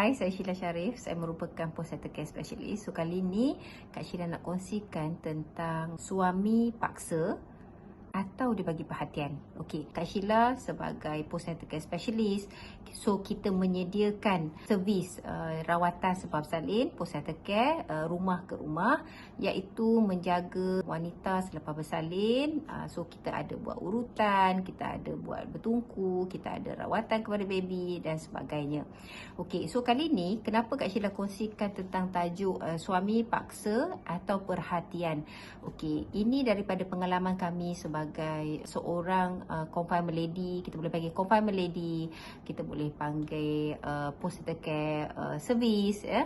Hai, saya Sheila Sharif. Saya merupakan postnatal care specialist. So, kali ni Kak Sheila nak kongsikan tentang suami paksa atau dia bagi perhatian. Okey, Kak Sheila sebagai postnatal care specialist, so kita menyediakan servis rawatan sebab salin, postnatal care rumah ke rumah, iaitu menjaga wanita selepas bersalin. So kita ada buat urutan, kita ada buat bertungku, kita ada rawatan kepada baby dan sebagainya. Okey, so kali ni kenapa Kak Sheila kongsikan tentang tajuk suami paksa atau perhatian. Okey, ini daripada pengalaman kami sebagai seorang confinement lady. Kita boleh panggil confinement lady, kita boleh panggil postnatal care service ya.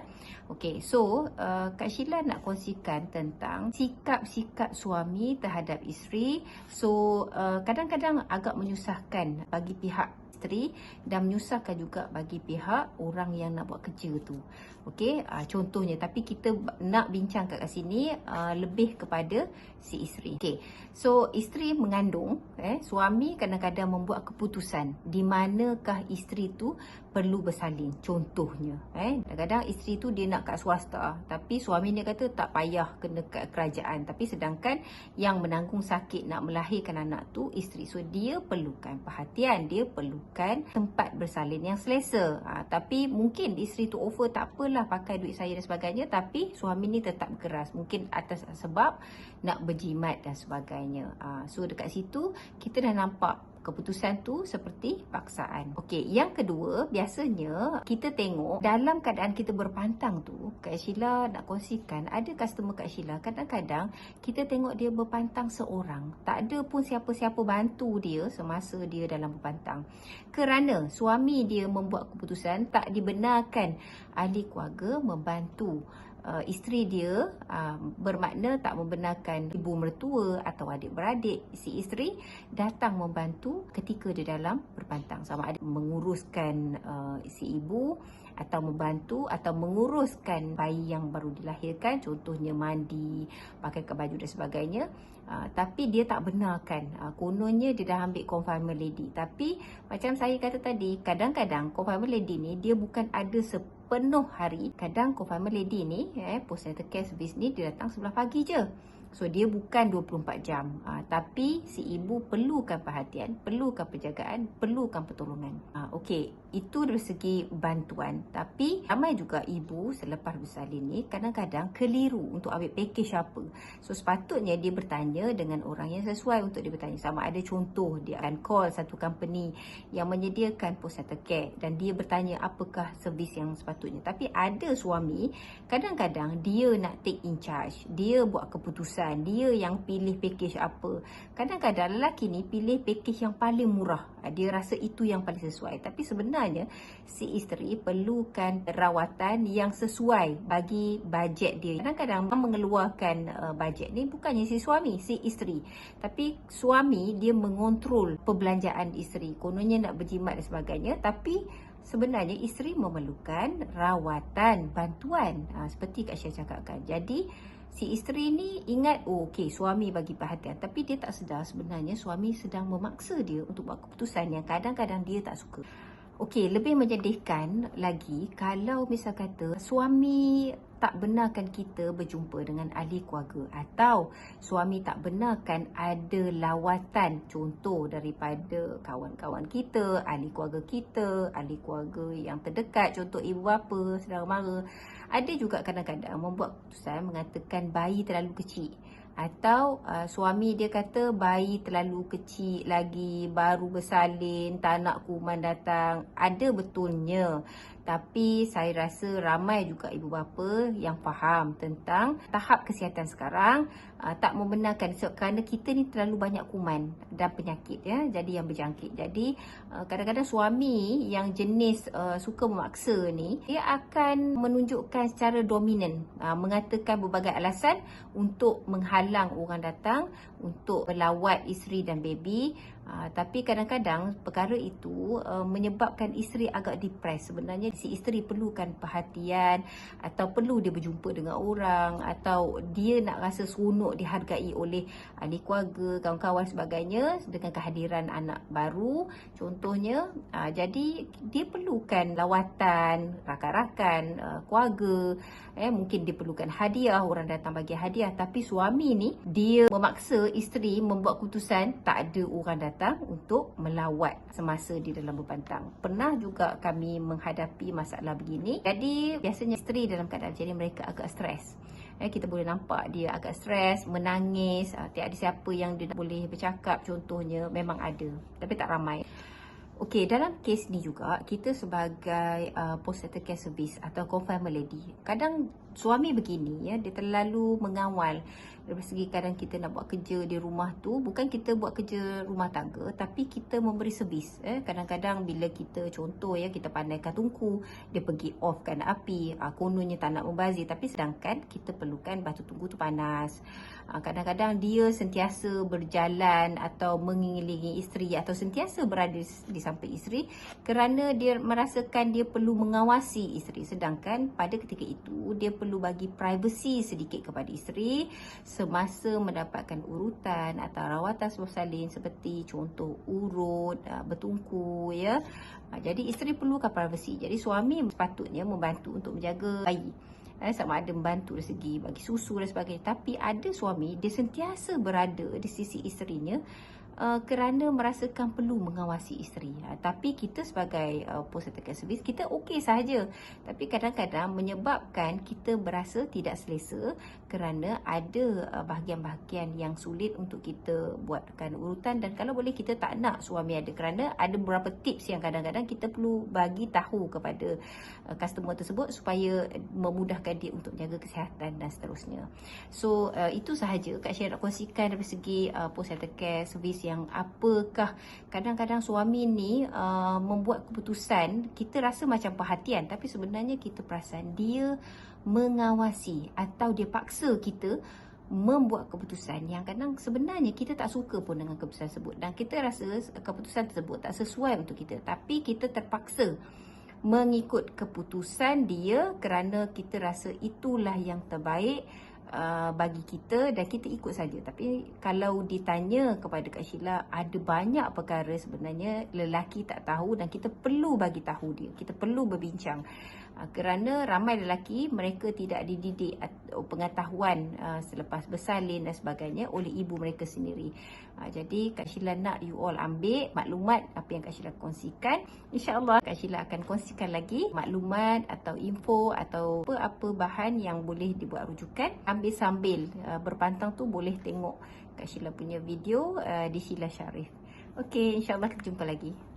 Okey, so Kak Sheila nak kongsikan tentang sikap-sikap suami terhadap isteri. So kadang-kadang agak menyusahkan bagi pihak isteri dan menyusahkan juga bagi pihak orang yang nak buat kerja tu. Okey, contohnya, tapi kita nak bincang kat sini lebih kepada si isteri. Okey, so isteri mengandung, suami kadang-kadang membuat keputusan di manakah isteri tu perlu bersalin. Contohnya, kadang-kadang isteri tu dia nak kat swasta, tapi suami dia kata tak payah kena kat kerajaan, tapi sedangkan yang menanggung sakit nak melahirkan anak tu isteri. So dia perlukan perhatian, dia perlukan tempat bersalin yang selesa. Tapi mungkin isteri tu offer tak apalah pakai duit saya dan sebagainya, tapi suami ni tetap keras, mungkin atas sebab nak berjimat dan sebagainya. So dekat situ kita dah nampak keputusan tu seperti paksaan. Okey, yang kedua, biasanya kita tengok dalam keadaan kita berpantang tu, Kak Sheila nak kongsikan, ada customer Kak Sheila, kadang-kadang kita tengok dia berpantang seorang. Tak ada pun siapa-siapa bantu dia semasa dia dalam berpantang. Kerana suami dia membuat keputusan, tak dibenarkan ahli keluarga membantu isteri dia, bermakna tak membenarkan ibu mertua atau adik-beradik si isteri datang membantu ketika dia dalam berpantang, sama ada menguruskan si ibu atau membantu atau menguruskan bayi yang baru dilahirkan, contohnya mandi, pakaikan baju dan sebagainya. Tapi dia tak benarkan, kononnya dia dah ambil confinement lady. Tapi macam saya kata tadi, kadang-kadang confinement lady ni dia bukan ada penuh hari. Kadang confinement lady ni, postnatal care service ni, dia datang 11 pagi je. So dia bukan 24 jam. Tapi si ibu perlukan perhatian, perlukan penjagaan, perlukan pertolongan. Okey, itu dari segi bantuan. Tapi ramai juga ibu selepas bersalin ni kadang-kadang keliru untuk ambil package apa. So sepatutnya dia bertanya dengan orang yang sesuai untuk dia bertanya. Sama ada contoh, dia akan call satu company yang menyediakan postnatal care dan dia bertanya apakah servis yang sepatutnya. Tapi ada suami kadang-kadang dia nak take in charge, dia buat keputusan, dia yang pilih package apa. Kadang-kadang lelaki ni pilih package yang paling murah, dia rasa itu yang paling sesuai. Tapi sebenarnya si isteri perlukan rawatan yang sesuai bagi bajet dia. Kadang-kadang mengeluarkan bajet ni bukannya si suami, si isteri. Tapi suami dia mengontrol perbelanjaan isteri, kononnya nak berjimat dan sebagainya, tapi sebenarnya isteri memerlukan rawatan, bantuan, seperti Kak Syah cakapkan. Jadi si isteri ni ingat, okey, suami bagi perhatian, tapi dia tak sedar sebenarnya suami sedang memaksa dia untuk buat keputusan yang kadang-kadang dia tak suka. Okey, lebih menyedihkan lagi kalau misal kata suami tak benarkan kita berjumpa dengan ahli keluarga, atau suami tak benarkan ada lawatan, contoh daripada kawan-kawan kita, ahli keluarga yang terdekat, contoh ibu bapa, saudara mara. Ada juga kadang-kadang membuat keputusan mengatakan bayi terlalu kecil, atau suami dia kata bayi terlalu kecil lagi, baru bersalin, tak nak kuman datang. Ada betulnya, tapi saya rasa ramai juga ibu bapa yang faham tentang tahap kesihatan sekarang, tak membenarkan kerana kita ni terlalu banyak kuman dan penyakit, jadi yang berjangkit. Jadi kadang-kadang suami yang jenis suka memaksa ni, dia akan menunjukkan secara dominan, mengatakan berbagai alasan untuk menghalang orang datang untuk melawat isteri dan baby. Tapi kadang-kadang perkara itu menyebabkan isteri agak depres. Sebenarnya si isteri perlukan perhatian, atau perlu dia berjumpa dengan orang, atau dia nak rasa seronok dihargai oleh ahli keluarga, kawan-kawan sebagainya dengan kehadiran anak baru contohnya. Jadi dia perlukan lawatan rakan-rakan, keluarga, mungkin dia perlukan hadiah, orang datang bagi hadiah. Tapi suami ni dia memaksa isteri membuat keputusan tak ada orang datang untuk melawat semasa di dalam berpantang. Pernah juga kami menghadapi masalah begini. Jadi biasanya isteri dalam keadaan jadi mereka agak stres. Kita boleh nampak dia agak stres, menangis, tiada siapa yang dia boleh bercakap contohnya, memang ada tapi tak ramai. Okey, dalam kes ni juga kita sebagai postnatal care service atau confinement lady, kadang suami begini dia terlalu mengawal. Dari segi kadang kita nak buat kerja di rumah tu, bukan kita buat kerja rumah tangga, tapi kita memberi servis. Kadang-kadang bila kita contoh kita pandaikan tungku, dia pergi offkan api, kononnya tak nak membazir, tapi sedangkan kita perlukan batu tungku tu panas. Kadang-kadang dia sentiasa berjalan atau mengelilingi isteri, atau sentiasa berada di samping isteri kerana dia merasakan dia perlu mengawasi isteri, sedangkan pada ketika itu dia perlu bagi privacy sedikit kepada isteri semasa mendapatkan urutan atau rawatan bersalin seperti contoh urut, bertungku jadi isteri perlukan privacy. Jadi suami sepatutnya membantu untuk menjaga bayi, sama ada membantu dari segi bagi susu dan sebagainya. Tapi ada suami dia sentiasa berada di sisi isterinya kerana merasakan perlu mengawasi isteri. Tapi kita sebagai postnatal care service, kita okey sahaja, tapi kadang-kadang menyebabkan kita berasa tidak selesa kerana ada bahagian-bahagian yang sulit untuk kita buatkan urutan. Dan kalau boleh kita tak nak suami ada, kerana ada beberapa tips yang kadang-kadang kita perlu bagi tahu kepada customer tersebut supaya memudahkan dia untuk jaga kesihatan dan seterusnya. So itu sahaja Kak Syirah nak kongsikan dari segi postnatal care service, yang apakah kadang-kadang suami ni membuat keputusan kita rasa macam perhatian, tapi sebenarnya kita perasan dia mengawasi atau dia paksa kita membuat keputusan yang kadang sebenarnya kita tak suka pun dengan keputusan tersebut, dan kita rasa keputusan tersebut tak sesuai untuk kita, tapi kita terpaksa mengikut keputusan dia kerana kita rasa itulah yang terbaik bagi kita, dan kita ikut saja. Tapi kalau ditanya kepada Kak Sheila, ada banyak perkara sebenarnya lelaki tak tahu dan kita perlu bagi tahu dia, kita perlu berbincang. Kerana ramai lelaki mereka tidak dididik pengetahuan selepas bersalin dan sebagainya oleh ibu mereka sendiri. Jadi Kak Sheila nak you all ambil maklumat apa yang Kak Sheila kongsikan. InsyaAllah Kak Sheila akan kongsikan lagi maklumat atau info atau apa-apa bahan yang boleh dibuat rujukan. Ambil sambil berpantang tu boleh tengok Kak Sheila punya video di Sheila Sharif. Okey, insyaAllah kita jumpa lagi.